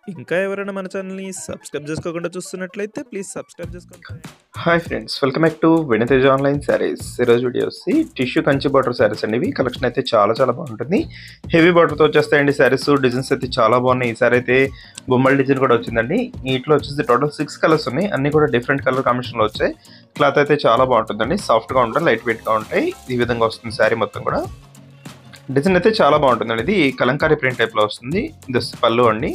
ఇంకా ఎవరైనా మన ఛానల్‌ని సబ్స్క్రైబ్ చేసుకోకుండా చూస్తున్నట్లయితే ప్లీజ్ సబ్స్క్రైబ్ చేసుకోండి. Hi friends, welcome back to Vinatej online saris. ఈరోజు వీడియో వచ్చి టిష్యూ కంచి బార్డర్ శారీస్ అండి. ఇవి కలెక్షన్ అయితే చాలా బాగుంటుంది. హెవీ బార్డర్తో వచ్చేస్తాయండి శారీస్. డిజైన్స్ అయితే చాలా బాగున్నాయి. ఈ సారీ అయితే బొమ్మల డిజైన్ కూడా వచ్చిందండి. వీటిలో వచ్చేసి టోటల్ 6 కలర్స్ ఉన్నాయి. అన్ని కూడా డిఫరెంట్ కలర్ కాంబినేషన్లో వచ్చాయి. క్లాత్ అయితే చాలా బాగుంటుందండి. సాఫ్ట్గా ఉంటాయి, లైట్ వెయిట్గా ఉంటాయి. ఈ విధంగా వస్తుంది శారీ మొత్తం కూడా. డిజైన్ అయితే చాలా బాగుంటుందండి. ఇది కలంకారీ ప్రింట్ టైప్లో వస్తుంది. ఇది పళ్ళు అండి.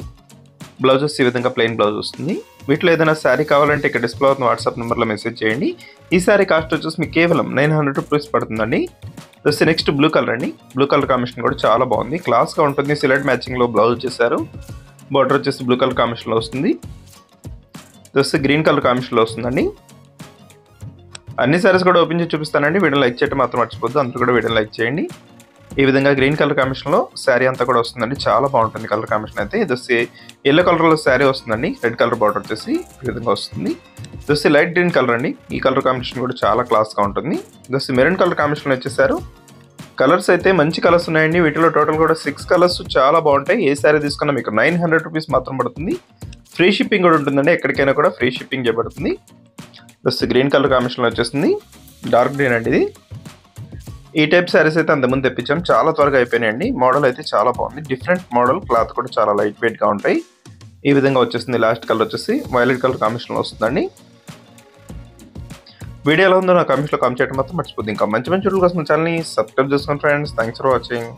బ్లౌజ్ వచ్చి ఈ విధంగా ప్లెయిన్ బ్లౌజ్ వస్తుంది. వీటిలో ఏదైనా శారీ కావాలంటే ఇక్కడ డిస్ప్లే అవుతున్న వాట్సాప్ నెంబర్లో మెసేజ్ చేయండి. ఈ శారీ కాస్ట్ వచ్చేసి మీకు కేవలం 900 రూపీస్ పడుతుందండి. నెక్స్ట్ బ్లూ కలర్ అండి. బ్లూ కలర్ కాంబినేషన్ కూడా చాలా బాగుంది, క్లాస్గా ఉంటుంది. సిలెట్ మ్యాచింగ్లో బ్లౌజ్ చేశారు. బార్డర్ వచ్చేసి బ్లూ కలర్ కాంబినేషన్లో వస్తుంది. గ్రీన్ కలర్ కాంబినేషన్లో వస్తుందండి. అన్ని శారీస్ కూడా ఓపెన్ చేసి చూపిస్తానండి. వీడియో లైక్ చేయడం మాత్రం మర్చిపోద్దు. అందరూ కూడా వీడియో లైక్ చేయండి. ఈ విధంగా గ్రీన్ కలర్ కాంబినేషన్లో శారీ అంతా కూడా వస్తుందండి. చాలా బాగుంటుంది కలర్ కాంబినేషన్ అయితే. ఇది ఎల్లో కలర్లో శారీ వస్తుందండి. రెడ్ కలర్ బార్డర్ వచ్చేసి ఈ విధంగా వస్తుంది. ఇది లైట్ గ్రీన్ కలర్ అండి. ఈ కలర్ కాంబినేషన్ కూడా చాలా క్లాస్గా ఉంటుంది. ఇది మెరూన్ కలర్ కాంబినేషన్లో వచ్చేసారు. కలర్స్ అయితే మంచి కలర్స్ ఉన్నాయండి. వీటిలో టోటల్ కూడా 6 కలర్స్ చాలా బాగుంటాయి. ఏ శారీ తీసుకున్నా మీకు 900 రూపీస్ మాత్రం పడుతుంది. ఫ్రీ షిప్పింగ్ కూడా ఉంటుందండి. ఎక్కడికైనా కూడా ఫ్రీ షిప్పింగ్ చేయబడుతుంది. ఇది గ్రీన్ కలర్ కాంబినేషన్లో వచ్చేస్తుంది. డార్క్ గ్రీన్ అండి ఇది. ఈ టైప్ శారీస్ అయితే అంతకుముందు తెప్పించాం, చాలా త్వరగా అయిపోయినాయండి. మోడల్ అయితే చాలా బాగుంది, డిఫరెంట్ మోడల్. క్లాత్ కూడా చాలా లైట్ వెయిట్గా ఉంటాయి. ఈ విధంగా వచ్చేస్తుంది. లాస్ట్ కలర్ వచ్చేసి వైలెట్ కలర్ కాంబినేషన్లో వస్తుందండి. వీడియో ఎలా ఉందో నా కామెంట్స్లో కామెంట్ చేయడం మాత్రం మర్చిపోద్ది. ఇంకా మంచి వీడియోల కోసం ఛానల్ని సబ్స్క్రైబ్ చేసుకోండి ఫ్రెండ్స్. Thanks for watching.